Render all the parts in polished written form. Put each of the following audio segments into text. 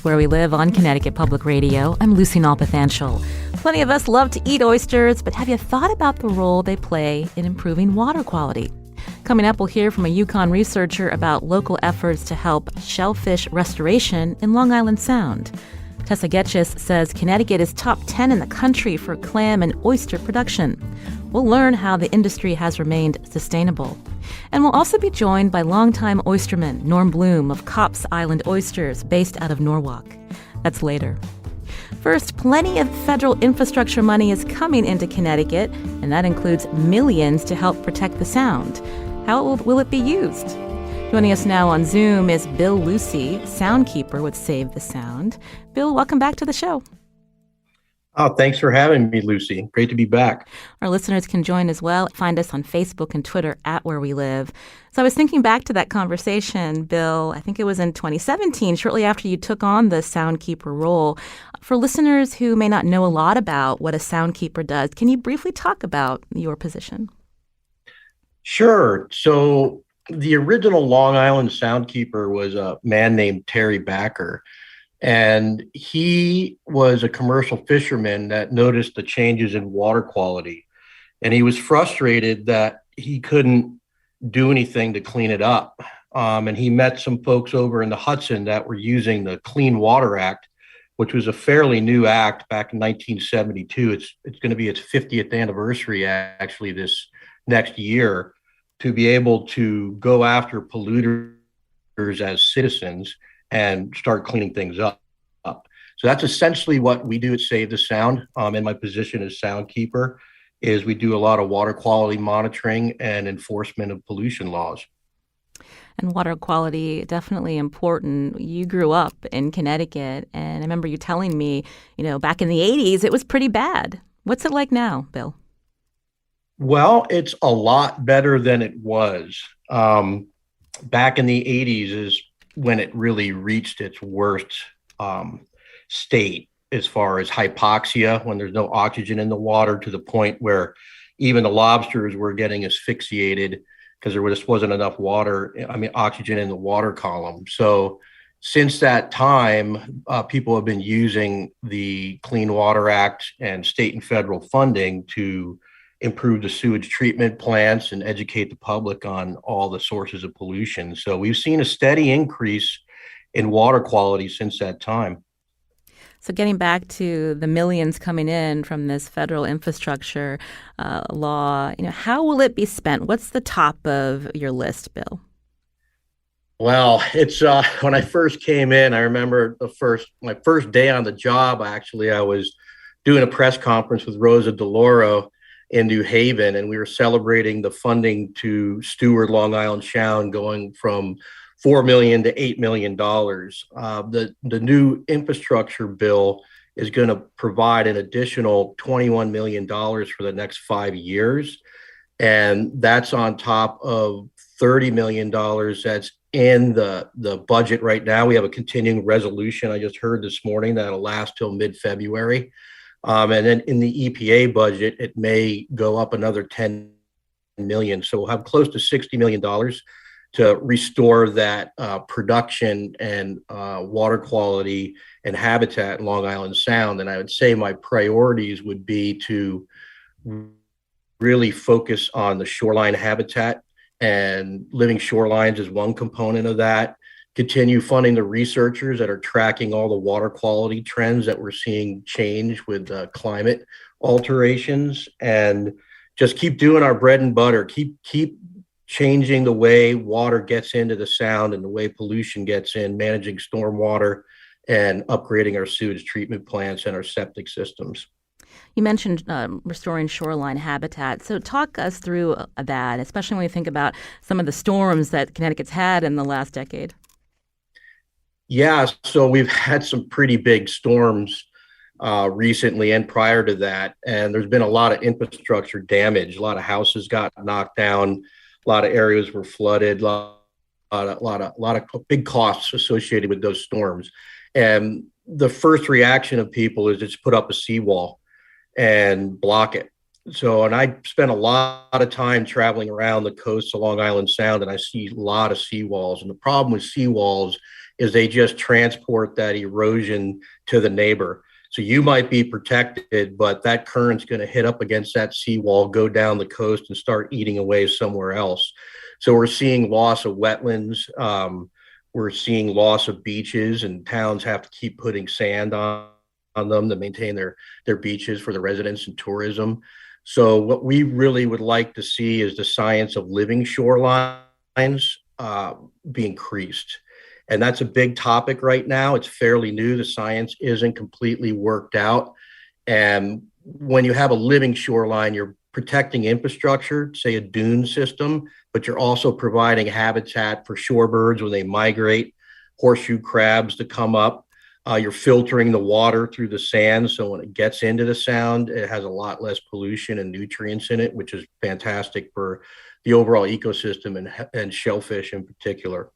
is Where We Live on Connecticut Public Radio. I'm Lucy Nalpathanchel. Plenty of us love to eat oysters, but have you thought about the role they play in improving water quality? Coming up, we'll hear from a UConn researcher about local efforts to help shellfish restoration in Long Island Sound. Tessa Getchis says Connecticut is top 10 in the country for clam and oyster production. We'll learn how the industry has remained sustainable. And we'll also be joined by longtime oysterman Norm Bloom of Copp's Island Oysters, based out of Norwalk. That's later. First, plenty of federal infrastructure money is coming into Connecticut, and that includes millions to help protect the Sound. How will it be used? Joining us now on Zoom is Bill Lucey, Soundkeeper with Save the Sound. Bill, welcome back to the show. Oh, thanks for having me, Lucy. Great to be back. Our listeners can join as well. Find us on Facebook and Twitter at Where We Live. So I was thinking back to that conversation, Bill. I think it was in 2017, shortly after you took on the Soundkeeper role. For listeners who may not know a lot about what a Soundkeeper does, can you briefly talk about your position? Sure. So the original Long Island Soundkeeper was a man named Terry Backer. And he was a commercial fisherman that noticed the changes in water quality. And he was frustrated that he couldn't do anything to clean it up. And he met some folks over in the Hudson that were using the Clean Water Act, which was a fairly new act back in 1972. It's going to be its 50th anniversary, actually, this next year, to be able to go after polluters as citizens and start cleaning things up. So that's essentially what we do at Save the Sound. In my position as Soundkeeper, is we do a lot of water quality monitoring and enforcement of pollution laws. And water quality, definitely important. You grew up in Connecticut, and I remember you telling me, back in the 80s, it was pretty bad. What's it like now, Bill? Well, it's a lot better than it was. Back in the 80s is when it really reached its worst state as far as hypoxia, when there's no oxygen in the water, to the point where even the lobsters were getting asphyxiated because there just wasn't enough oxygen in the water column. So since that time, people have been using the Clean Water Act and state and federal funding to improve the sewage treatment plants and educate the public on all the sources of pollution. So we've seen a steady increase in water quality since that time. So getting back to the millions coming in from this federal infrastructure law, how will it be spent? What's the top of your list, Bill? Well, it's when I first came in, I remember my first day on the job, actually, I was doing a press conference with Rosa DeLauro in New Haven, and we were celebrating the funding to steward Long Island Sound going from $4 million to $8 million. The new infrastructure bill is going to provide an additional $21 million for the next 5 years. And that's on top of $30 million that's in the budget right now. We have a continuing resolution I just heard this morning that'll last till mid-February. And then in the EPA budget, it may go up another $10 million. So we'll have close to $60 million to restore that production and water quality and habitat in Long Island Sound. And I would say my priorities would be to really focus on the shoreline habitat, and living shorelines is one component of that. Continue funding the researchers that are tracking all the water quality trends that we're seeing change with climate alterations, and just keep doing our bread and butter. Keep changing the way water gets into the Sound and the way pollution gets in, managing stormwater and upgrading our sewage treatment plants and our septic systems. You mentioned restoring shoreline habitat. So talk us through that, especially when we think about some of the storms that Connecticut's had in the last decade. Yeah, so we've had some pretty big storms recently and prior to that, and there's been a lot of infrastructure damage. A lot of houses got knocked down, a lot of areas were flooded, a lot of big costs associated with those storms. And the first reaction of people is just put up a seawall and block it. So, and I spent a lot of time traveling around the coast of Long Island Sound, and I see a lot of seawalls. And the problem with seawalls is they just transport that erosion to the neighbor. So you might be protected, but that current's going to hit up against that seawall, go down the coast, and start eating away somewhere else. So we're seeing loss of wetlands. We're seeing loss of beaches, and towns have to keep putting sand on them to maintain their beaches for the residents and tourism. So what we really would like to see is the science of living shorelines be increased. And that's a big topic right now. It's fairly new. The science isn't completely worked out. And when you have a living shoreline, you're protecting infrastructure, say a dune system, but you're also providing habitat for shorebirds when they migrate, horseshoe crabs to come up. You're filtering the water through the sand, so when it gets into the sound, it has a lot less pollution and nutrients in it, which is fantastic for the overall ecosystem and shellfish in particular.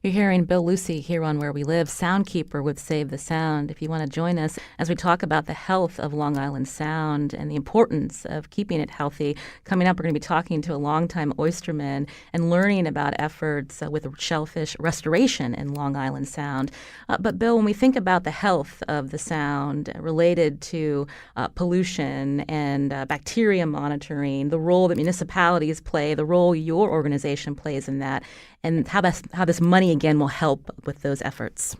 You're hearing Bill Lucey here on Where We Live, Soundkeeper with Save the Sound. If you want to join us as we talk about the health of Long Island Sound and the importance of keeping it healthy, coming up, we're going to be talking to a longtime oysterman and learning about efforts with shellfish restoration in Long Island Sound. But Bill, when we think about the health of the sound related to pollution and bacteria monitoring, the role that municipalities play, the role your organization plays in that, and how this money, again, will help with those efforts.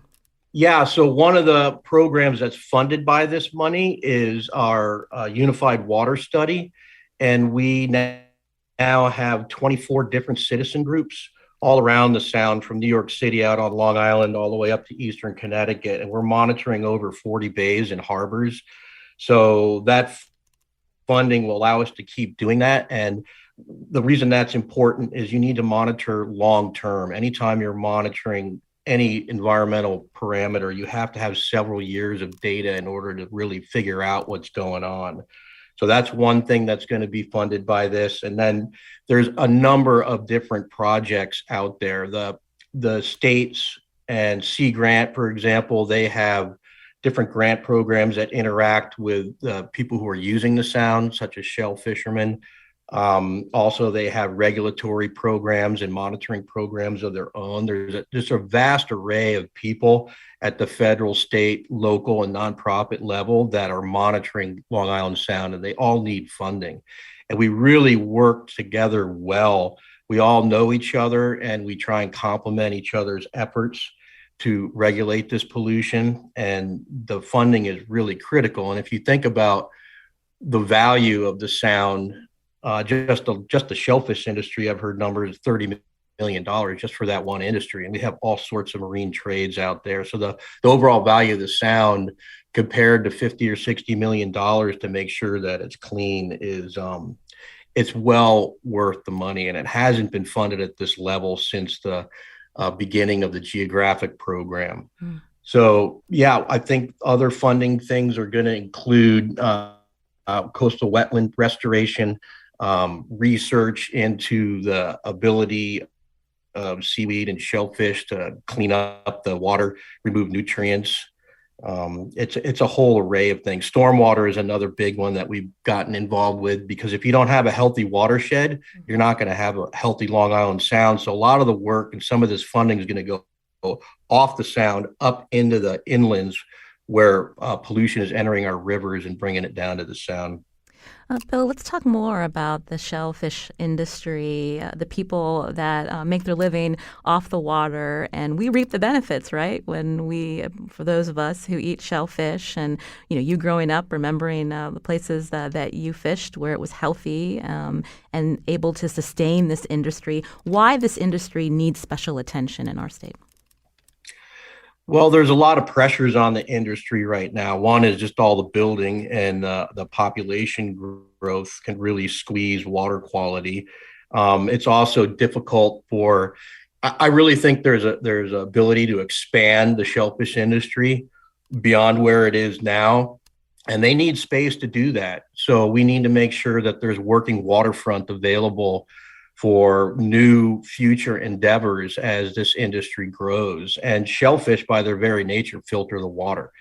Yeah, so one of the programs that's funded by this money is our Unified Water Study. And we now have 24 different citizen groups all around the Sound, from New York City out on Long Island all the way up to Eastern Connecticut. And we're monitoring over 40 bays and harbors. So that funding will allow us to keep doing that. And the reason that's important is you need to monitor long term. Anytime you're monitoring any environmental parameter, you have to have several years of data in order to really figure out what's going on. So that's one thing that's going to be funded by this. And then there's a number of different projects out there. The states and Sea Grant, for example, they have different grant programs that interact with people who are using the sound, such as shell fishermen. Also, they have regulatory programs and monitoring programs of their own. There's a vast array of people at the federal, state, local, and nonprofit level that are monitoring Long Island Sound, and they all need funding. And we really work together well. We all know each other, and we try and complement each other's efforts to regulate this pollution. And the funding is really critical. And if you think about the value of the sound, just the shellfish industry, I've heard numbers $30 million just for that one industry. And we have all sorts of marine trades out there. So the overall value of the sound compared to $50 or $60 million to make sure that it's clean is it's well worth the money. And it hasn't been funded at this level since the beginning of the geographic program. So, yeah, I think other funding things are going to include coastal wetland restoration, research into the ability of seaweed and shellfish to clean up the water, remove nutrients. It's a whole array of things. Stormwater is another big one that we've gotten involved with, because if you don't have a healthy watershed, you're not going to have a healthy Long Island Sound. So a lot of the work and some of this funding is going to go off the Sound up into the inlands where pollution is entering our rivers and bringing it down to the Sound. Bill, let's talk more about the shellfish industry, the people that make their living off the water, and we reap the benefits, right? For those of us who eat shellfish, and you growing up, remembering the places that you fished where it was healthy and able to sustain this industry. Why this industry needs special attention in our state? Well, there's a lot of pressures on the industry right now. One is just all the building, and the population growth can really squeeze water quality. It's also difficult I really think there's an ability to expand the shellfish industry beyond where it is now, and they need space to do that. So we need to make sure that there's working waterfront available for new future endeavors as this industry grows. And shellfish, by their very nature, filter the water.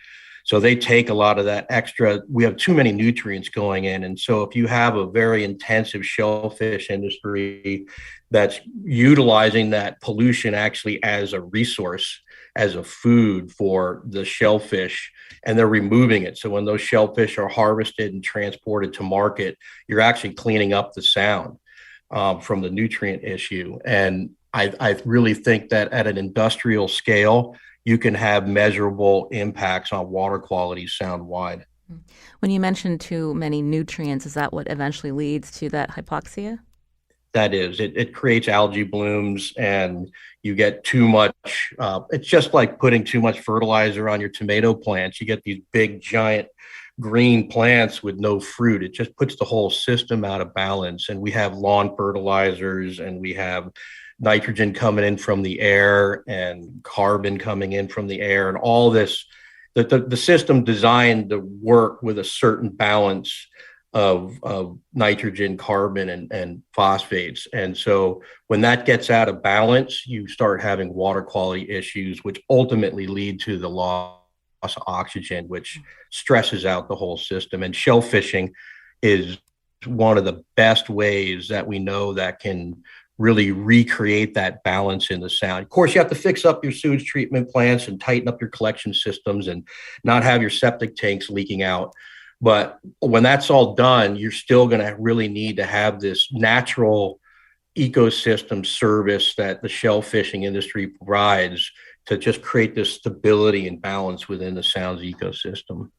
So they take a lot of that extra. We have too many nutrients going in. And so if you have a very intensive shellfish industry that's utilizing that pollution actually as a resource, as a food for the shellfish, and they're removing it. So when those shellfish are harvested and transported to market, you're actually cleaning up the sound from the nutrient issue. And I really think that at an industrial scale, you can have measurable impacts on water quality sound wide. When you mention too many nutrients, is that what eventually leads to that hypoxia? That is, it creates algae blooms and you get too much. It's just like putting too much fertilizer on your tomato plants. You get these big, giant green plants with no fruit. It just puts the whole system out of balance. And we have lawn fertilizers and we have nitrogen coming in from the air and carbon coming in from the air and all this. The system designed to work with a certain balance of nitrogen, carbon, and phosphates. And so when that gets out of balance, you start having water quality issues, which ultimately lead to the loss of oxygen, which stresses out the whole system. And shellfishing is one of the best ways that we know that can really recreate that balance in the sound. Of course, you have to fix up your sewage treatment plants and tighten up your collection systems and not have your septic tanks leaking out. But when that's all done, you're still going to really need to have this natural ecosystem service that the shellfishing industry provides to just create this stability and balance within the sounds ecosystem.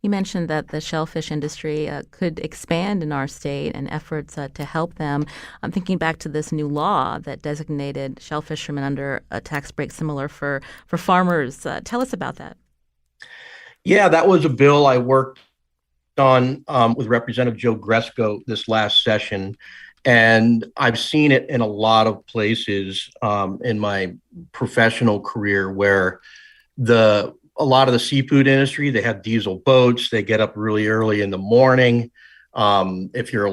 You mentioned that the shellfish industry could expand in our state and efforts to help them. I'm thinking back to this new law that designated shellfishermen under a tax break similar for farmers. Tell us about that. Yeah, that was a bill I worked on with Representative Joe Gresco this last session. And I've seen it in a lot of places in my professional career where a lot of the seafood industry, they have diesel boats. They get up really early in the morning. If you're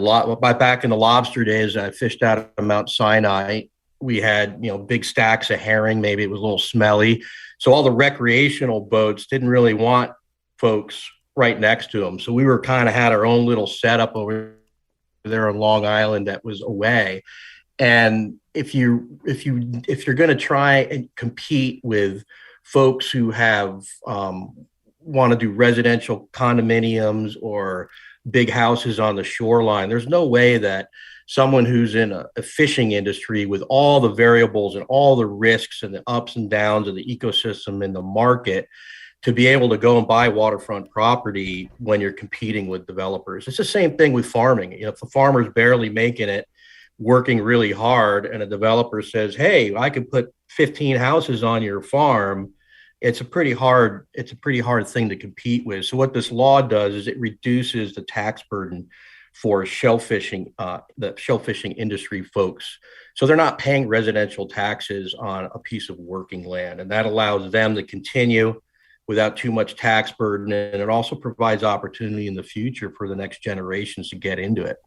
back in the lobster days, I fished out of Mount Sinai. We had, big stacks of herring. Maybe it was a little smelly. So all the recreational boats didn't really want folks right next to them. So we were kind of had our own little setup over there on Long Island that was away. And if you're going to try and compete with folks who have want to do residential condominiums or big houses on the shoreline, there's no way that someone who's in a fishing industry with all the variables and all the risks and the ups and downs of the ecosystem in the market to be able to go and buy waterfront property when you're competing with developers. It's the same thing with farming. If the farmer's barely making it, working really hard, and a developer says, hey, I could put 15 houses on your farm, it's a pretty hard thing to compete with. So what this law does is it reduces the tax burden for shellfishing, the shellfishing industry folks. So they're not paying residential taxes on a piece of working land, and that allows them to continue without too much tax burden. And it also provides opportunity in the future for the next generations to get into it.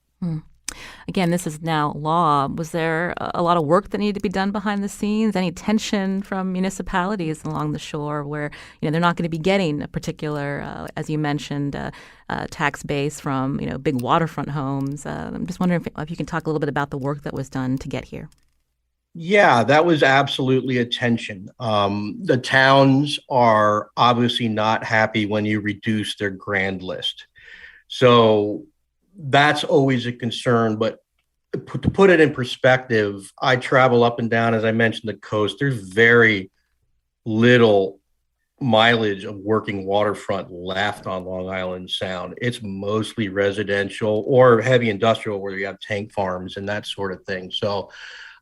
Again, this is now law. Was there a lot of work that needed to be done behind the scenes? Any tension from municipalities along the shore where they're not going to be getting a particular, as you mentioned, tax base from big waterfront homes? I'm just wondering if you can talk a little bit about the work that was done to get here. Yeah, that was absolutely a tension. The towns are obviously not happy when you reduce their grand list. So that's always a concern. But to put it in perspective, I travel up and down, as I mentioned, the coast. There's very little mileage of working waterfront left on Long Island Sound. It's mostly residential or heavy industrial where you have tank farms and that sort of thing. So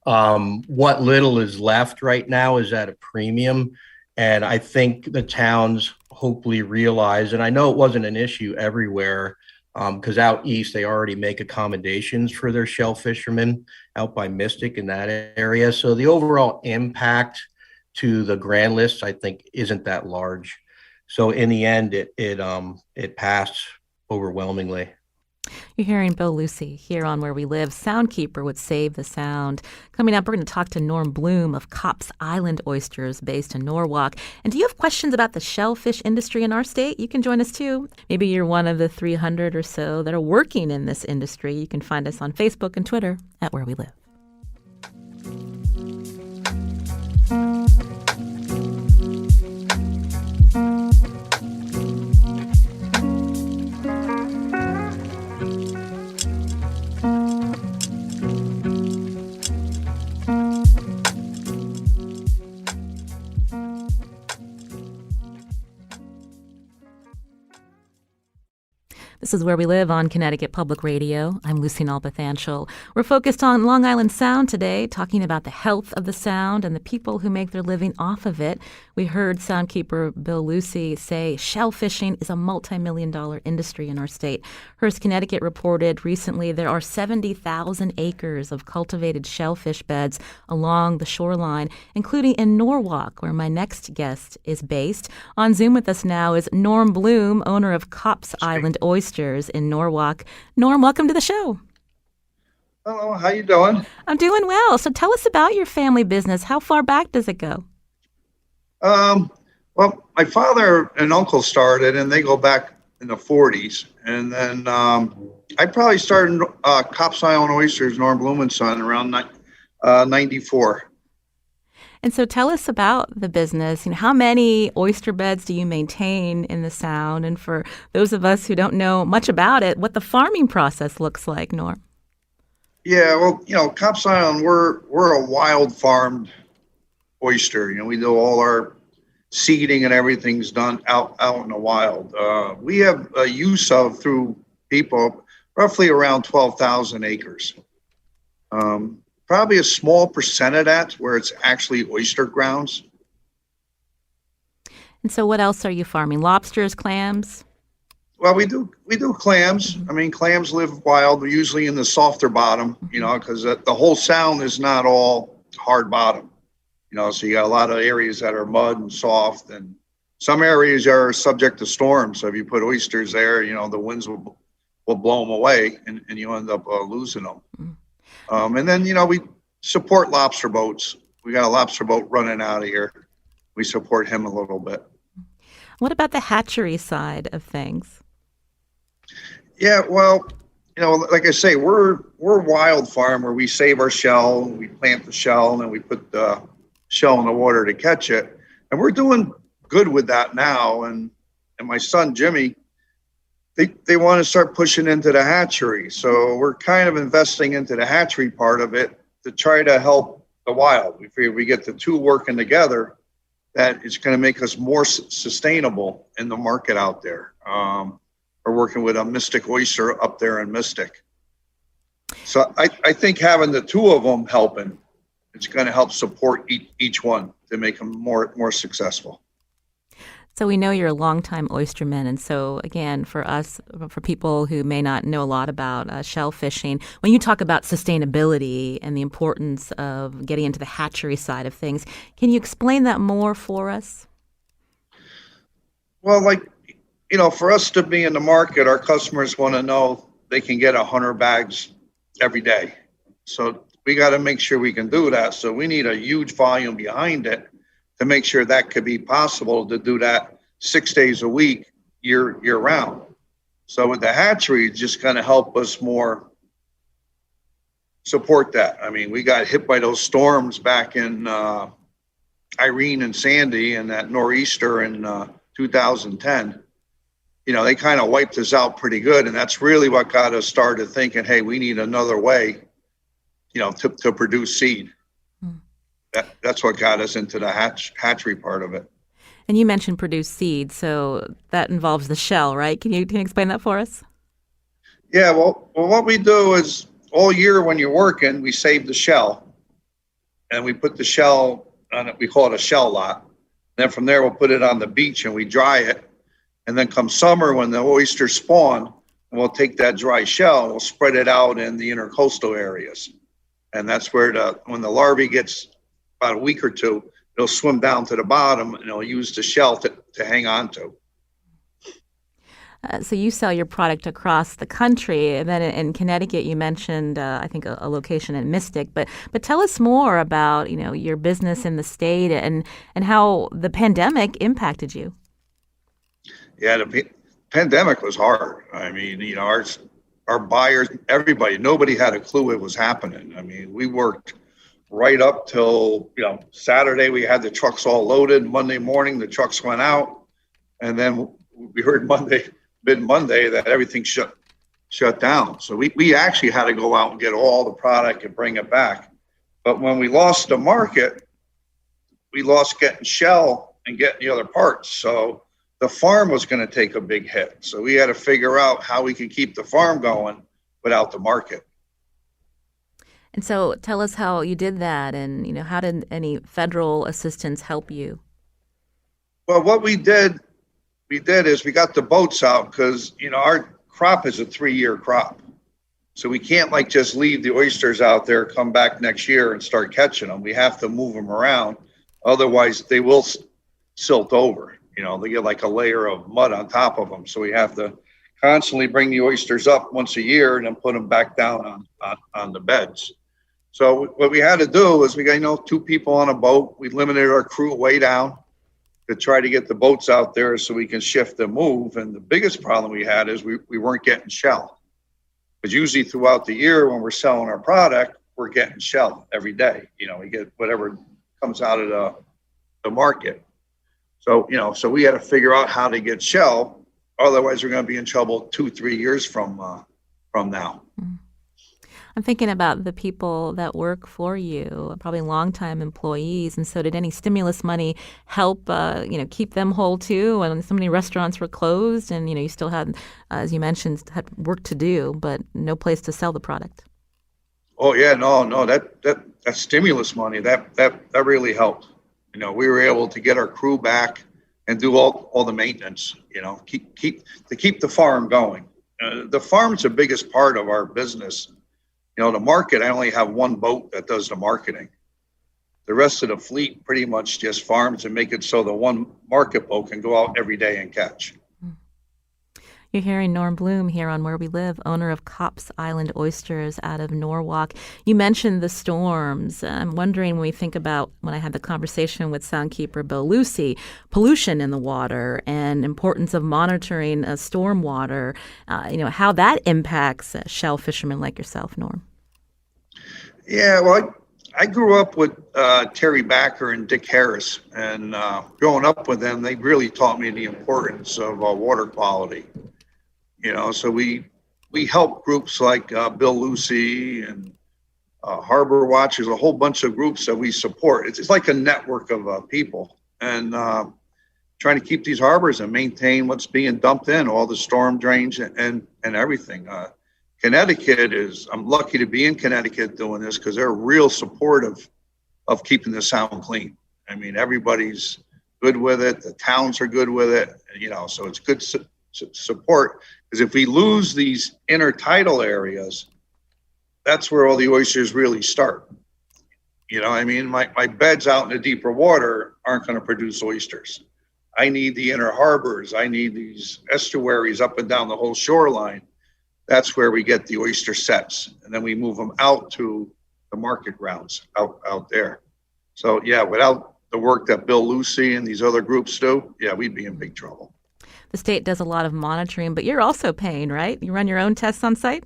what little is left right now is at a premium. And I think the towns hopefully realize, and I know it wasn't an issue everywhere, because out east, they already make accommodations for their shell fishermen out by Mystic in that area. So the overall impact to the grand lists, I think, isn't that large. So in the end, it passed overwhelmingly. You're hearing Bill Lucey here on Where We Live. Soundkeeper would save the sound. Coming up, we're going to talk to Norm Bloom of Kopp's Island Oysters based in Norwalk. And do you have questions about the shellfish industry in our state? You can join us too. Maybe you're one of the 300 or so that are working in this industry. You can find us on Facebook and Twitter at Where We Live. This is Where We Live on Connecticut Public Radio. I'm Lucy Nalpathanchel. We're focused on Long Island Sound today, talking about the health of the sound and the people who make their living off of it. We heard Soundkeeper Bill Lucey say shellfishing is a multi-million-dollar industry in our state. Hearst, Connecticut reported recently there are 70,000 acres of cultivated shellfish beds along the shoreline, including in Norwalk, where my next guest is based. On Zoom with us now is Norm Bloom, owner of Kopp's Island Oysters in Norwalk. Norm, welcome to the show. Hello, how you doing? I'm doing well. So tell us about your family business. How far back does it go? Well, my father and uncle started, and they go back in the 40s. And then I probably started Kopp's Island Oysters, Norm Bloom and Son, around 94. And so tell us about the business. How many oyster beds do you maintain in the Sound? And for those of us who don't know much about it, what the farming process looks like, Norm? Yeah, well, Kopp's Island, we're a wild farmed oyster. We do all our seeding and everything's done out in the wild. We have a use of, through people, roughly around 12,000 acres. Probably a small percent of that where it's actually oyster grounds. And so what else are you farming? Lobsters, clams? Well, we do clams. I mean, clams live wild, usually in the softer bottom, because the whole Sound is not all hard bottom. So you got a lot of areas that are mud and soft, and some areas are subject to storms. So if you put oysters there, the winds will blow them away, and you end up losing them. Mm-hmm. And then, we support lobster boats. We got a lobster boat running out of here. We support him a little bit. What about the hatchery side of things? Yeah, well, like I say, we're wild farm where we save our shell, we plant the shell, and then we put the shell in the water to catch it. And we're doing good with that now. And my son, Jimmy, they want to start pushing into the hatchery. So we're kind of investing into the hatchery part of it to try to help the wild. We figure we get the two working together, that it's going to make us more sustainable in the market out there. We're working with a Mystic Oyster up there in Mystic. So I think having the two of them helping, it's going to help support each one to make them more successful. So we know you're a longtime oysterman, and so again, for people who may not know a lot about shell fishing, when you talk about sustainability and the importance of getting into the hatchery side of things, can you explain that more for us? Well, for us to be in the market, our customers want to know they can get 100 bags every day. So we got to make sure we can do that. So we need a huge volume behind it to make sure that could be possible to do that 6 days a week, year round. So with the hatchery, it's just going to help us more support that. I mean, we got hit by those storms back in Irene and Sandy and that nor'easter in 2010. They kind of wiped us out pretty good. And that's really what got us started thinking, hey, we need another way, to produce seed. That's what got us into the hatchery part of it. And you mentioned produce seed, so that involves the shell, right? Can you explain that for us? Yeah, well, what we do is all year when you're working, we save the shell, and we put the shell on it. We call it a shell lot. Then from there, we'll put it on the beach and we dry it. And then come summer, when the oysters spawn, we'll take that dry shell and we'll spread it out in the intercoastal areas. And that's where when the larvae gets about a week or two, it'll swim down to the bottom and it'll use the shell to hang on to. So you sell your product across the country, and then in Connecticut, you mentioned I think a location in Mystic. But tell us more about your business in the state and how the pandemic impacted you. Yeah, the pandemic was hard. I mean, our buyers, everybody, nobody had a clue it was happening. I mean, we worked right up till Saturday. We had the trucks all loaded. Monday morning, the trucks went out, and then we heard mid Monday, that everything shut down. So we actually had to go out and get all the product and bring it back. But when we lost the market, we lost getting shell and getting the other parts. So the farm was going to take a big hit. So we had to figure out how we could keep the farm going without the market. And so tell us how you did that, and how did any federal assistance help you? Well, what we did is we got the boats out because our crop is a 3-year crop. So we can't just leave the oysters out there, come back next year and start catching them. We have to move them around. Otherwise, they will silt over. They get like a layer of mud on top of them. So we have to constantly bring the oysters up once a year and then put them back down on the beds. So what we had to do was we got 2 people on a boat. We limited our crew way down to try to get the boats out there so we can shift and move. And the biggest problem we had is we weren't getting shell. Because usually throughout the year when we're selling our product, we're getting shell every day. We get whatever comes out of the market. So, so we had to figure out how to get shell. Otherwise, we're going to be in trouble 2-3 years from now. I'm thinking about the people that work for you, probably longtime employees. And so did any stimulus money help, keep them whole too? And so many restaurants were closed and, you still had, as you mentioned, had work to do, but no place to sell the product. Oh, yeah, no, that stimulus money, that really helped. We were able to get our crew back and do all the maintenance, keep the farm going. The farm's the biggest part of our business. The market, I only have 1 boat that does the marketing. The rest of the fleet pretty much just farms and make it so the one market boat can go out every day and catch. You're hearing Norm Bloom here on Where We Live, owner of Copp's Island Oysters out of Norwalk. You mentioned the storms. I'm wondering, when we think about when I had the conversation with Soundkeeper Bill Lucey, pollution in the water and importance of monitoring storm water, how that impacts shell fishermen like yourself, Norm. Yeah, well, I grew up with Terry Backer and Dick Harris, and growing up with them, they really taught me the importance of water quality. So we help groups like Bill Lucey and Harbor Watch. There's a whole bunch of groups that we support. It's like a network of people, and trying to keep these harbors and maintain what's being dumped in, all the storm drains and everything. Connecticut I'm lucky to be in Connecticut doing this because they're real supportive of keeping the sound clean. I mean, everybody's good with it. The towns are good with it, so it's good support. Because if we lose these intertidal areas, that's where all the oysters really start. My beds out in the deeper water aren't going to produce oysters. I need the inner harbors. I need these estuaries up and down the whole shoreline. That's where we get the oyster sets. And then we move them out to the market grounds out there. So, yeah, without the work that Bill Lucey and these other groups do, we'd be in big trouble. The state does a lot of monitoring, but you're also paying, right? You run your own tests on site?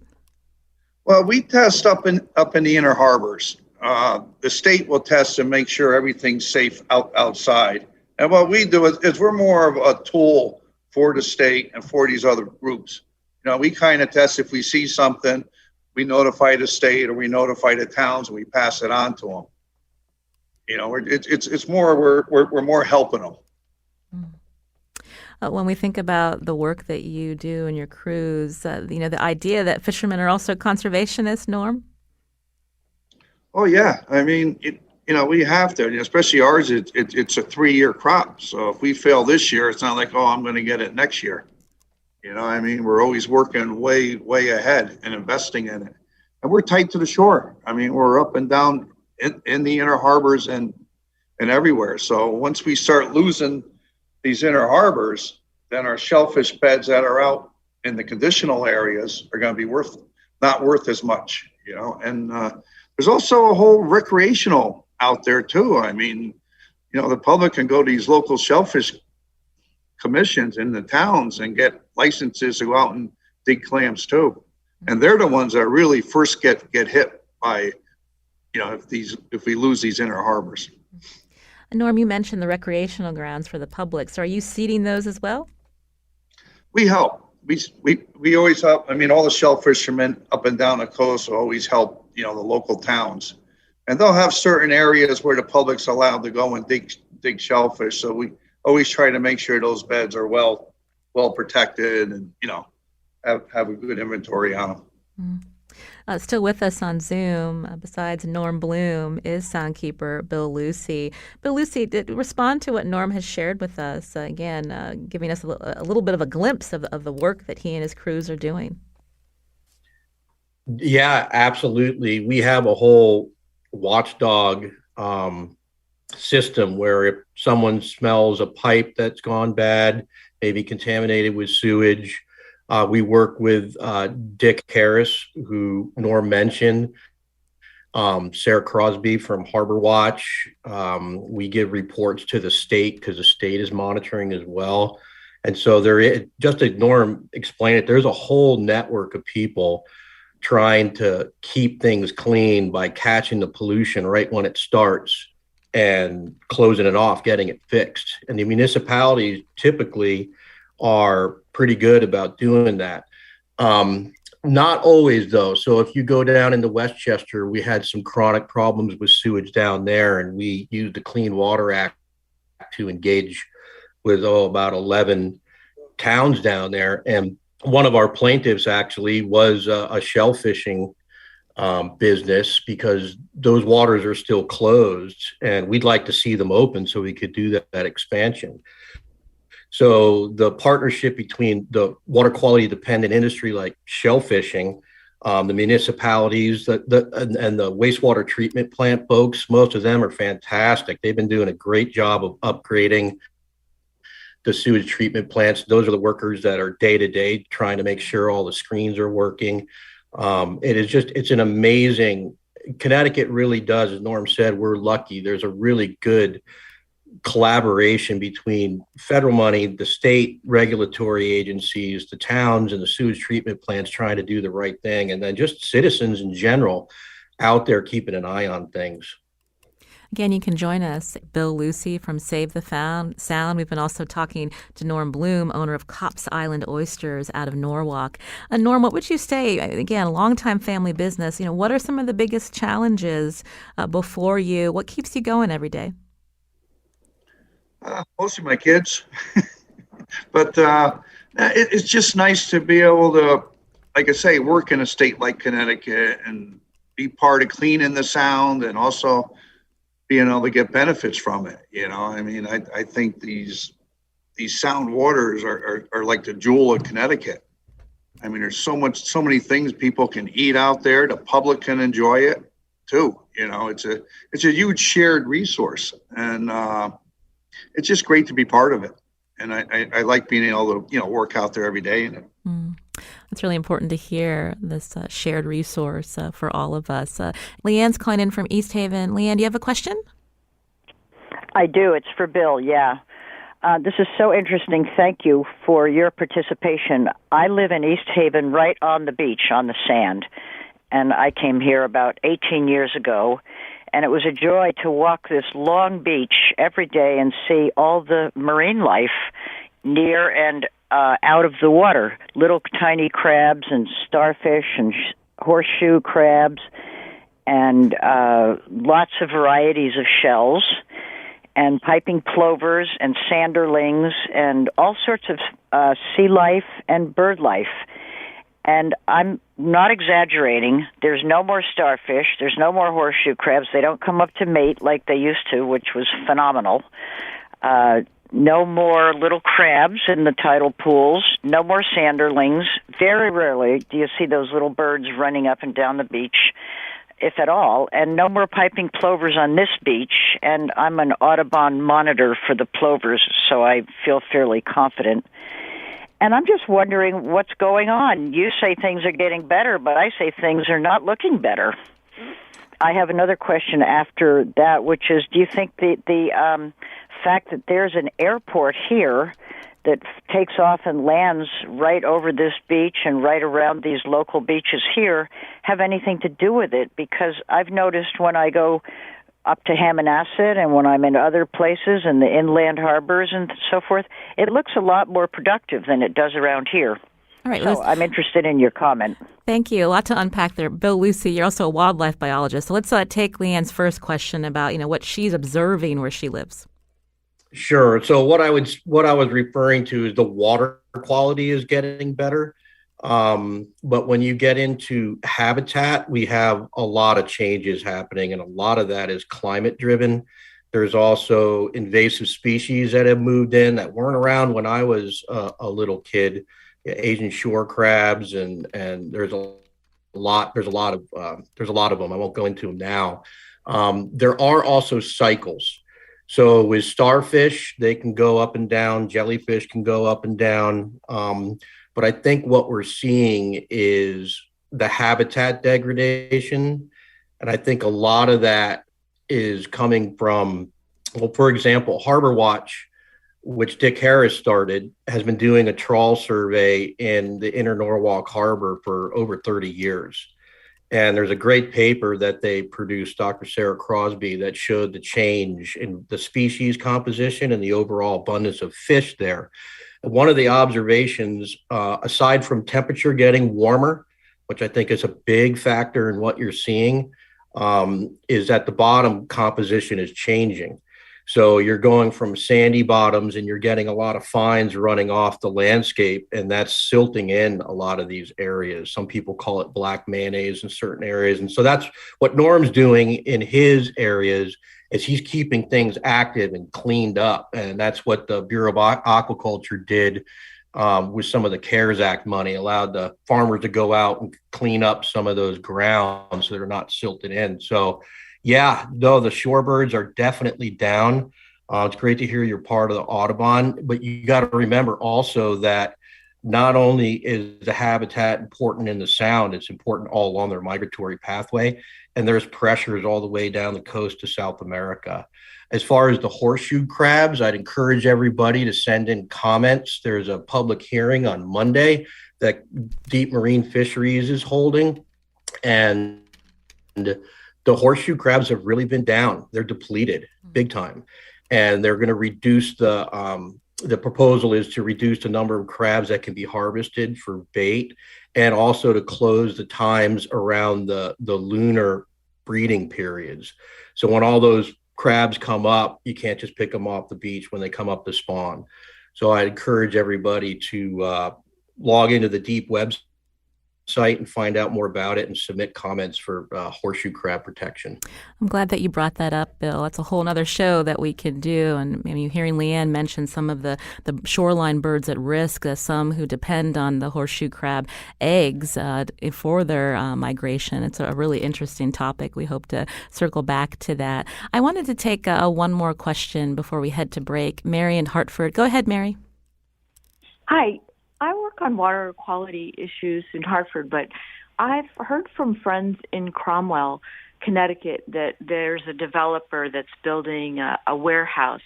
Well, we test up in the inner harbors. The state will test and make sure everything's safe outside. And what we do is we're more of a tool for the state and for these other groups. We kind of test. If we see something, we notify the state or we notify the towns and we pass it on to them. It's more we're more helping them. When we think about the work that you do and your crews, the idea that fishermen are also conservationists, Norm? Oh, yeah. I mean, we have to, especially ours, it's a 3-year crop. So if we fail this year, it's not like, I'm going to get it next year. We're always working way, way ahead and investing in it. And we're tight to the shore. We're up and down in the inner harbors and everywhere. So once we start losing these inner harbors, then our shellfish beds that are out in the conditional areas are going to be not worth as much, And there's also a whole recreational out there too. I mean, the public can go to these local shellfish commissions in the towns and get licenses to go out and dig clams too. And they're the ones that really first get hit by, if we lose these inner harbors. Norm, you mentioned the recreational grounds for the public. So are you seeding those as well? We help. We always help. I mean, all the shellfishermen up and down the coast will always help, the local towns. And they'll have certain areas where the public's allowed to go and dig shellfish. So we always try to make sure those beds are well protected and, have a good inventory on them. Still with us on Zoom, besides Norm Bloom, is Soundkeeper Bill Lucey. Bill Lucey, respond to what Norm has shared with us, giving us a little bit of a glimpse of the work that he and his crews are doing. Yeah, absolutely. We have a whole watchdog system where if someone smells a pipe that's gone bad, maybe contaminated with sewage, we work with Dick Harris, who Norm mentioned, Sarah Crosby from Harbor Watch. We give reports to the state because the state is monitoring as well. And so there is, just as Norm explained it, there's a whole network of people trying to keep things clean by catching the pollution right when it starts and closing it off, getting it fixed. And the municipalities typically are pretty good about doing that. Not always, though. So if you go down into Westchester, we had some chronic problems with sewage down there, and we used the Clean Water Act to engage with about 11 towns down there. And one of our plaintiffs actually was a shellfishing business, because those waters are still closed, and we'd like to see them open so we could do that expansion. So the partnership between the water quality dependent industry like shellfishing, the municipalities, and the wastewater treatment plant folks, most of them are fantastic. They've been doing a great job of upgrading the sewage treatment plants. Those are the workers that are day to day trying to make sure all the screens are working. It's an amazing, Connecticut really does, as Norm said, we're lucky. There's a really good collaboration between federal money, the state regulatory agencies, the towns, and the sewage treatment plants trying to do the right thing. And then just citizens in general out there keeping an eye on things. Again, you can join us, Bill Lucey from Save the Sound. We've been also talking to Norm Bloom, owner of Cops Island Oysters out of Norwalk. Norm, what would you say, again, a longtime family business, what are some of the biggest challenges before you? What keeps you going every day? Mostly my kids, but it's just nice to be able to, like I say, work in a state like Connecticut and be part of cleaning the sound, and also being able to get benefits from it. I mean, I think these sound waters are like the jewel of Connecticut. I mean, there's so many things people can eat out there. The public can enjoy it too. It's a huge shared resource, and it's just great to be part of it. And I like being able to, work out there every day. It's really important to hear this shared resource for all of us. Leanne's calling in from East Haven. Leanne, do you have a question? I do. It's for Bill, yeah. This is so interesting. Thank you for your participation. I live in East Haven right on the beach, on the sand. And I came here about 18 years ago. And it was a joy to walk this long beach every day and see all the marine life near and out of the water. Little tiny crabs and starfish and horseshoe crabs and lots of varieties of shells and piping plovers and sanderlings and all sorts of sea life and bird life. And I'm not exaggerating. There's no more starfish. There's no more horseshoe crabs. They don't come up to mate like they used to, which was phenomenal. No more little crabs in the tidal pools. No more sanderlings. Very rarely do you see those little birds running up and down the beach, if at all. And no more piping plovers on this beach. And I'm an Audubon monitor for the plovers, so I feel fairly confident. And I'm just wondering what's going on. You say things are getting better, but I say things are not looking better. I have another question after that, which is, do you think the fact that there's an airport here that takes off and lands right over this beach and right around these local beaches here have anything to do with it? Because I've noticed when I go up to Hammonasset and when I'm in other places in the inland harbors and so forth, it looks a lot more productive than it does around here. All right, so I'm interested in your comment. Thank you. A lot to unpack there. Bill Lucey, you're also a wildlife biologist. So let's take Leanne's first question about, what she's observing where she lives. Sure. So what I was referring to is the water quality is getting better. But when you get into habitat, we have a lot of changes happening, and a lot of that is climate driven. There's also invasive species that have moved in that weren't around when I was a little kid, Asian shore crabs, and there's a lot of them. I won't go into them now. There are also cycles. So with starfish, they can go up and down. Jellyfish can go up and down. But I think what we're seeing is the habitat degradation. And I think a lot of that is coming from, well, for example, Harbor Watch, which Dick Harris started, has been doing a trawl survey in the inner Norwalk Harbor for over 30 years. And there's a great paper that they produced, Dr. Sarah Crosby, that showed the change in the species composition and the overall abundance of fish there. And one of the observations, aside from temperature getting warmer, which I think is a big factor in what you're seeing, is that the bottom composition is changing. So you're going from sandy bottoms and you're getting a lot of fines running off the landscape, and that's silting in a lot of these areas. Some people call it black mayonnaise in certain areas. And so that's what Norm's doing in his areas, is he's keeping things active and cleaned up. And that's what the Bureau of Aquaculture did with some of the CARES Act money, allowed the farmers to go out and clean up some of those grounds so they're not silted in. So yeah, no, the shorebirds are definitely down. It's great to hear you're part of the Audubon, but you got to remember also that not only is the habitat important in the sound, it's important all along their migratory pathway, and there's pressures all the way down the coast to South America. As far as the horseshoe crabs, I'd encourage everybody to send in comments. There's a public hearing on Monday that Deep Marine Fisheries is holding, and the horseshoe crabs have really been down. They're depleted big time. And they're going to reduce the proposal is to reduce the number of crabs that can be harvested for bait, and also to close the times around the lunar breeding periods. So when all those crabs come up, you can't just pick them off the beach when they come up to spawn. So I encourage everybody to log into the Deep website and find out more about it and submit comments for horseshoe crab protection. I'm glad that you brought that up, Bill. That's a whole other show that we can do. And hearing Leanne mention some of the shoreline birds at risk, some who depend on the horseshoe crab eggs for their migration. It's a really interesting topic. We hope to circle back to that. I wanted to take one more question before we head to break. Mary in Hartford. Go ahead, Mary. Hi. I work on water quality issues in Hartford, but I've heard from friends in Cromwell, Connecticut, that there's a developer that's building a warehouse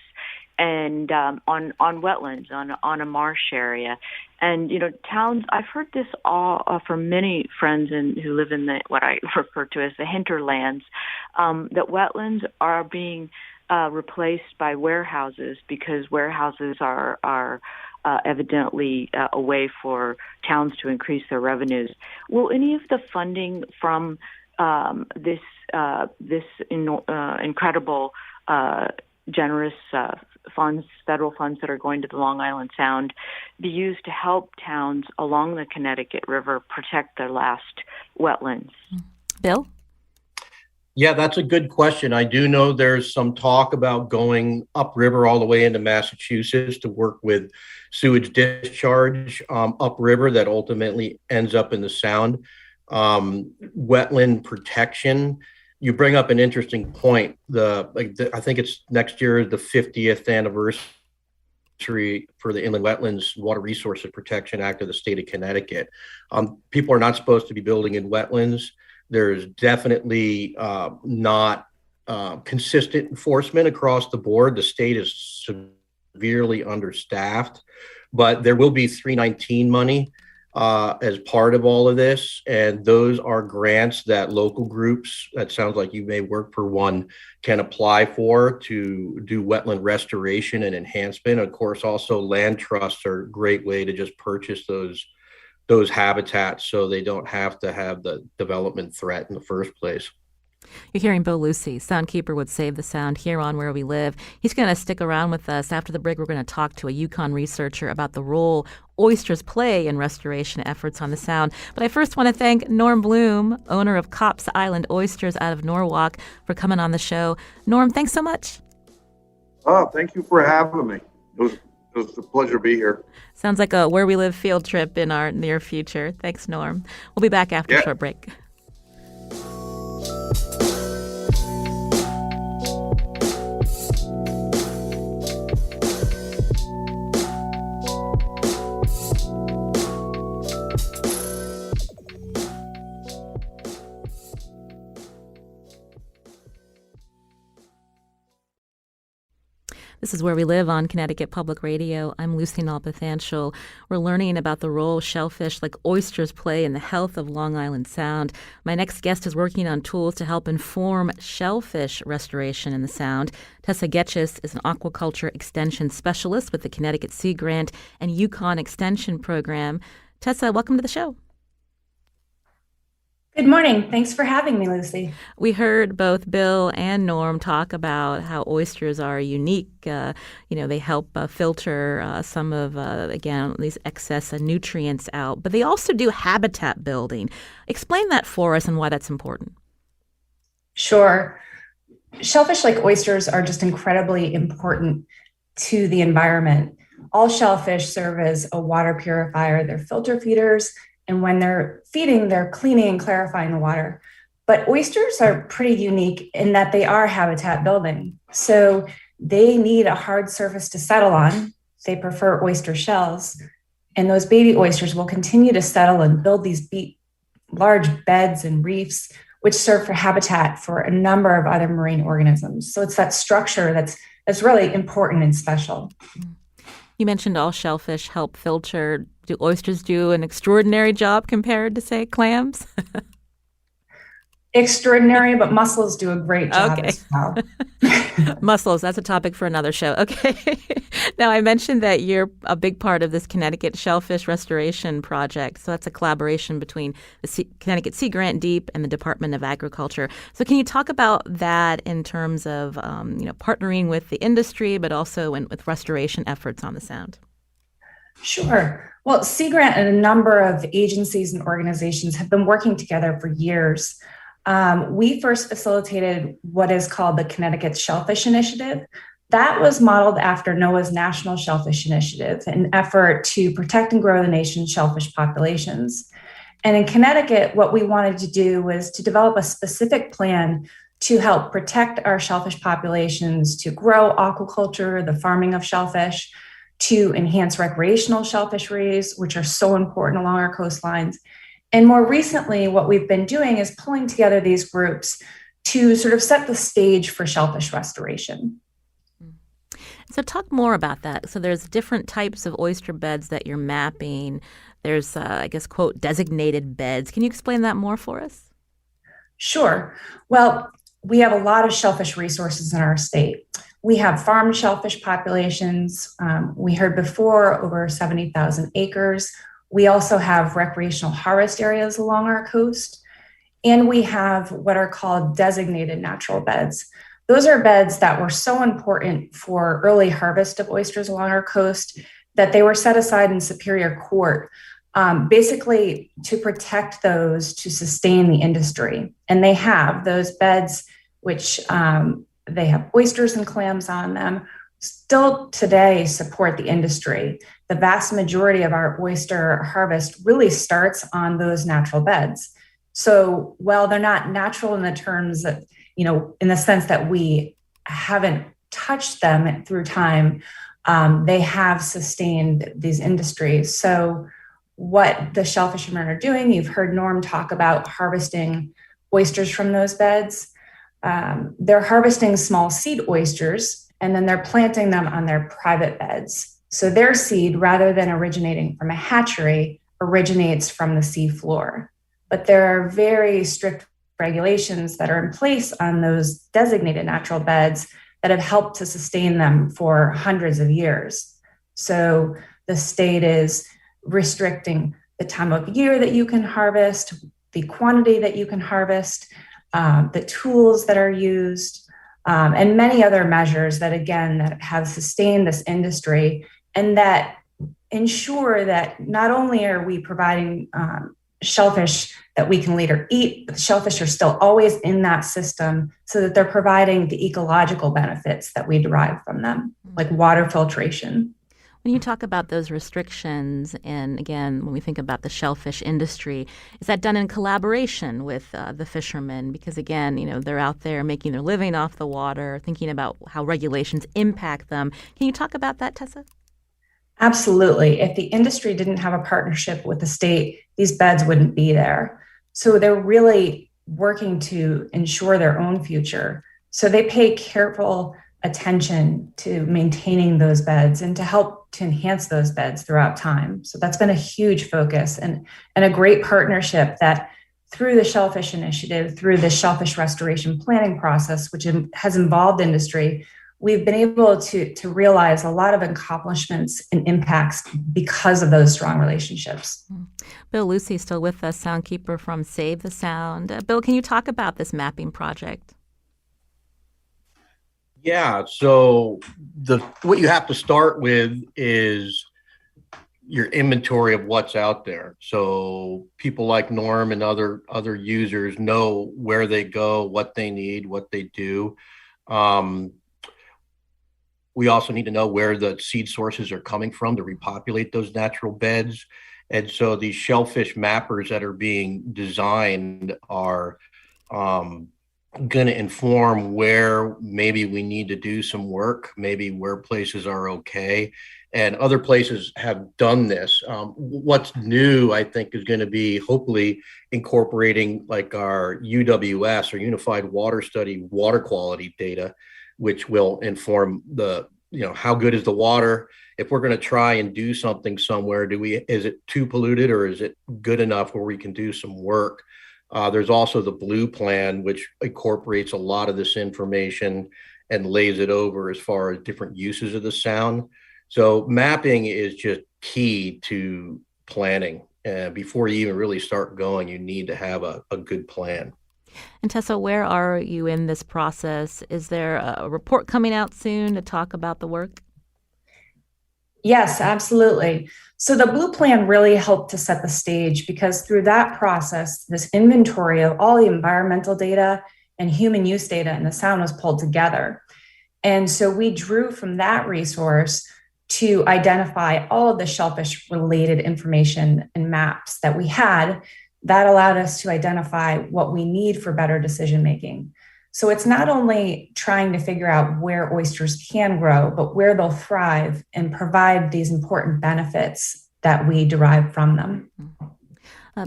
and on wetlands, on a marsh area. And, towns, I've heard this all from many friends who live in what I refer to as the hinterlands, that wetlands are being replaced by warehouses because warehouses are evidently a way for towns to increase their revenues. Will any of the funding from this incredible, generous funds, federal funds that are going to the Long Island Sound, be used to help towns along the Connecticut River protect their last wetlands? Bill? Yeah, that's a good question. I do know there's some talk about going upriver all the way into Massachusetts to work with sewage discharge upriver that ultimately ends up in the Sound. Wetland protection. You bring up an interesting point. I think it's next year is the 50th anniversary for the Inland Wetlands Water Resources Protection Act of the state of Connecticut. People are not supposed to be building in wetlands. There's definitely not consistent enforcement across the board. The state is severely understaffed, but there will be 319 money as part of all of this. And those are grants that local groups, that sounds like you may work for one, can apply for to do wetland restoration and enhancement. Of course, also land trusts are a great way to just purchase those habitats so they don't have to have the development threat in the first place. You're hearing Bill Lucey, Soundkeeper would save the sound here on Where We Live. He's going to stick around with us. After the break, we're going to talk to a UConn researcher about the role oysters play in restoration efforts on the Sound. But I first want to thank Norm Bloom, owner of Cops Island Oysters out of Norwalk, for coming on the show. Norm, thanks so much. Oh, thank you for having me. It was a pleasure to be here. Sounds like a Where We Live field trip in our near future. Thanks, Norm. We'll be back after a short break. This is Where We Live on Connecticut Public Radio. I'm Lucy Nalpathanchel. We're learning about the role shellfish like oysters play in the health of Long Island Sound. My next guest is working on tools to help inform shellfish restoration in the Sound. Tessa Getchis is an aquaculture extension specialist with the Connecticut Sea Grant and UConn Extension Program. Tessa, welcome to the show. Good morning. Thanks for having me, Lucy. We heard both Bill and Norm talk about how oysters are unique. They help filter some of, again, these excess nutrients out, but they also do habitat building. Explain that for us and why that's important. Sure. Shellfish like oysters are just incredibly important to the environment. All shellfish serve as a water purifier. They're filter feeders. And when they're feeding, they're cleaning and clarifying the water. But oysters are pretty unique in that they are habitat building. So they need a hard surface to settle on. They prefer oyster shells. And those baby oysters will continue to settle and build these large beds and reefs, which serve for habitat for a number of other marine organisms. So it's that structure that's really important and special. You mentioned all shellfish help filter. Do oysters do an extraordinary job compared to, say, clams? Extraordinary, but mussels do a great job as well. Mussels, that's a topic for another show. Okay. Now, I mentioned that you're a big part of this Connecticut Shellfish Restoration Project. So that's a collaboration between the Connecticut Sea Grant Deep and the Department of Agriculture. So can you talk about that in terms of partnering with the industry, but also with restoration efforts on the Sound? Sure. Well, Sea Grant and a number of agencies and organizations have been working together for years. We first facilitated what is called the Connecticut Shellfish Initiative. That was modeled after NOAA's National Shellfish Initiative, an effort to protect and grow the nation's shellfish populations. And in Connecticut, what we wanted to do was to develop a specific plan to help protect our shellfish populations, to grow aquaculture, the farming of shellfish, to enhance recreational shellfisheries, which are so important along our coastlines. And more recently, what we've been doing is pulling together these groups to sort of set the stage for shellfish restoration. So talk more about that. So there's different types of oyster beds that you're mapping. There's, quote, designated beds. Can you explain that more for us? Sure. Well, we have a lot of shellfish resources in our state. We have farmed shellfish populations. We heard before, over 70,000 acres. We also have recreational harvest areas along our coast. And we have what are called designated natural beds. Those are beds that were so important for early harvest of oysters along our coast that they were set aside in Superior Court, basically to protect those to sustain the industry. And they have those beds, which they have oysters and clams on them, still today support the industry. The vast majority of our oyster harvest really starts on those natural beds. So while they're not natural in the terms that, in the sense that we haven't touched them through time, they have sustained these industries. So what the shellfishermen are doing, you've heard Norm talk about harvesting oysters from those beds. They're harvesting small seed oysters, and then they're planting them on their private beds. So their seed, rather than originating from a hatchery, originates from the sea floor. But there are very strict regulations that are in place on those designated natural beds that have helped to sustain them for hundreds of years. So the state is restricting the time of year that you can harvest, the quantity that you can harvest, the tools that are used, and many other measures that, again, that have sustained this industry and that ensure that not only are we providing shellfish that we can later eat, but the shellfish are still always in that system so that they're providing the ecological benefits that we derive from them, like water filtration. When you talk about those restrictions, and again, when we think about the shellfish industry, is that done in collaboration with the fishermen? Because again, they're out there making their living off the water, thinking about how regulations impact them. Can you talk about that, Tessa? Absolutely. If the industry didn't have a partnership with the state, these beds wouldn't be there. So they're really working to ensure their own future. So they pay careful attention to maintaining those beds and to help to enhance those beds throughout time. So that's been a huge focus and a great partnership that through the Shellfish Initiative, through the Shellfish Restoration Planning process, which has involved industry, we've been able to realize a lot of accomplishments and impacts because of those strong relationships. Bill Lucey is still with us, Soundkeeper from Save the Sound. Bill, can you talk about this mapping project? Yeah, so what you have to start with is your inventory of what's out there. So people like Norm and other users know where they go, what they need, what they do. We also need to know where the seed sources are coming from to repopulate those natural beds. And so these shellfish mappers that are being designed are going to inform where maybe we need to do some work, maybe where places are okay. And other places have done this. What's new, I think, is going to be hopefully incorporating like our UWS or Unified Water Study water quality data, which will inform how good is the water. If we're going to try and do something somewhere, is it too polluted or is it good enough where we can do some work? There's also the Blue Plan, which incorporates a lot of this information and lays it over as far as different uses of the sound. So mapping is just key to planning. Before you even really start going, you need to have a good plan. And Tessa, where are you in this process? Is there a report coming out soon to talk about the work? Yes, absolutely. So the Blue Plan really helped to set the stage because through that process, this inventory of all the environmental data and human use data in the sound was pulled together. And so we drew from that resource to identify all of the shellfish related information and maps that we had that allowed us to identify what we need for better decision making. So it's not only trying to figure out where oysters can grow, but where they'll thrive and provide these important benefits that we derive from them.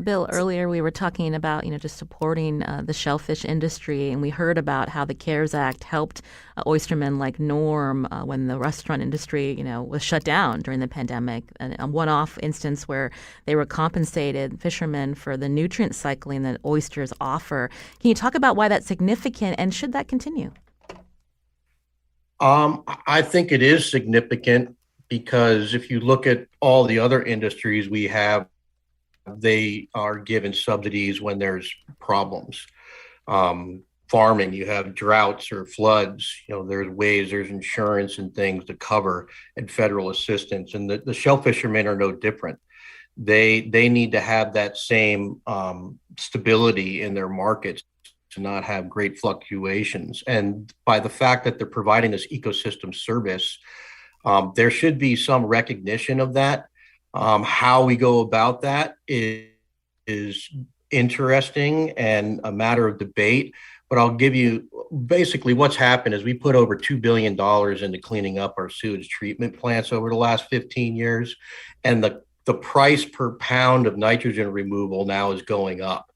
Bill, earlier we were talking about, just supporting the shellfish industry, and we heard about how the CARES Act helped oystermen like Norm when the restaurant industry, was shut down during the pandemic. And a one-off instance where they were compensated, fishermen, for the nutrient cycling that oysters offer. Can you talk about why that's significant, and should that continue? I think it is significant because if you look at all the other industries we have, they are given subsidies when there's problems. Farming, you have droughts or floods, there's insurance and things to cover and federal assistance. And the shellfishermen are no different. They need to have that same stability in their markets to not have great fluctuations. And by the fact that they're providing this ecosystem service, there should be some recognition of that. How we go about that is interesting and a matter of debate. But I'll give you basically what's happened is we put over $2 billion into cleaning up our sewage treatment plants over the last 15 years. And the price per pound of nitrogen removal now is going up.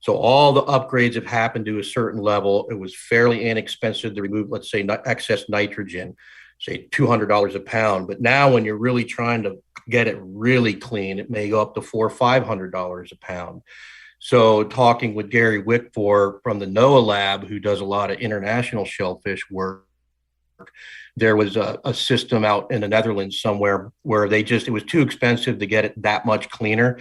So all the upgrades have happened to a certain level. It was fairly inexpensive to remove, let's say, excess nitrogen, say $200 a pound. But now when you're really trying to get it really clean, it may go up to $400 or $500 a pound. So talking with Gary Wickfor from the NOAA lab, who does a lot of international shellfish work, there was a system out in the Netherlands somewhere where it was too expensive to get it that much cleaner.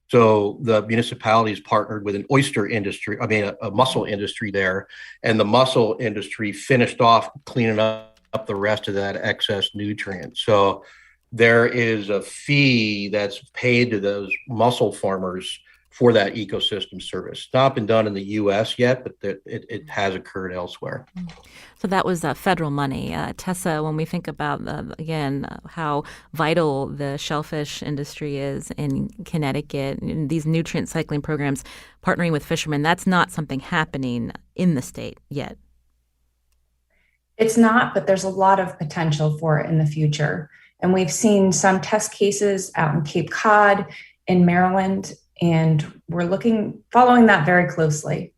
So the municipalities partnered with an oyster industry, a mussel industry there, and the mussel industry finished off cleaning up the rest of that excess nutrient. So there is a fee that's paid to those mussel farmers for that ecosystem service. It's not been done in the U.S. yet, but it has occurred elsewhere. So that was federal money. Tessa, when we think about, how vital the shellfish industry is in Connecticut, and these nutrient cycling programs, partnering with fishermen, that's not something happening in the state yet. It's not, but there's a lot of potential for it in the future. And we've seen some test cases out in Cape Cod, in Maryland, and we're following that very closely.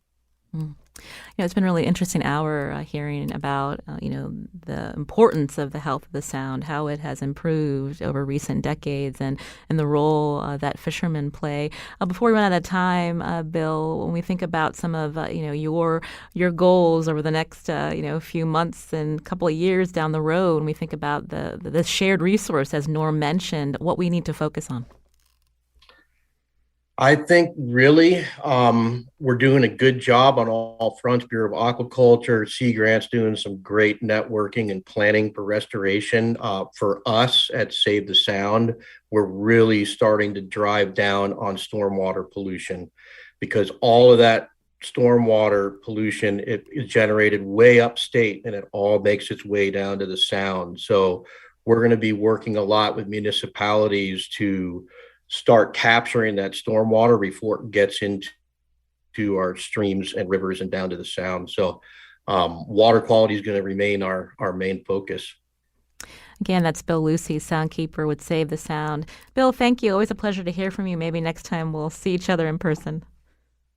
It's been a really interesting hour hearing about, the importance of the health of the Sound, how it has improved over recent decades, and the role that fishermen play. Before we run out of time, Bill, when we think about some of, your goals over the next, few months and couple of years down the road, when we think about the shared resource, as Norm mentioned, what we need to focus on. I think really we're doing a good job on all fronts. Bureau of Aquaculture, Sea Grant's doing some great networking and planning for restoration. For us at Save the Sound, we're really starting to drive down on stormwater pollution, because all of that stormwater pollution is generated way upstate, and it all makes its way down to the Sound. So we're going to be working a lot with municipalities to start capturing that stormwater before it gets into our streams and rivers and down to the Sound. So water quality is going to remain our main focus. Again, that's Bill Lucey, Soundkeeper with Save the Sound. Bill, thank you. Always a pleasure to hear from you. Maybe next time we'll see each other in person.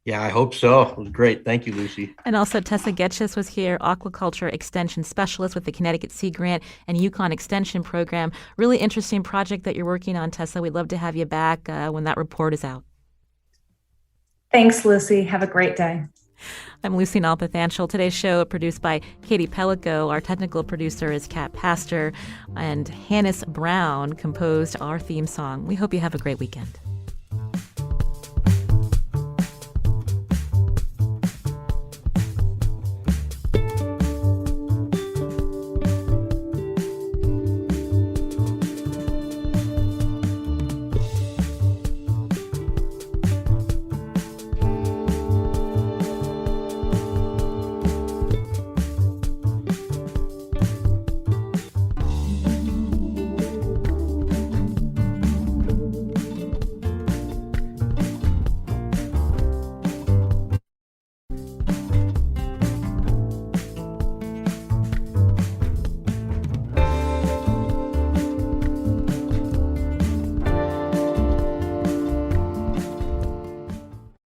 Yeah, I hope so. It was great. Thank you, Lucy. And also Tessa Getchis was here, Aquaculture Extension Specialist with the Connecticut Sea Grant and UConn Extension Program. Really interesting project that you're working on, Tessa. We'd love to have you back when that report is out. Thanks, Lucy. Have a great day. I'm Lucy Nalpathanchel. Today's show produced by Katie Pellico. Our technical producer is Kat Pastor. And Hannes Brown composed our theme song. We hope you have a great weekend.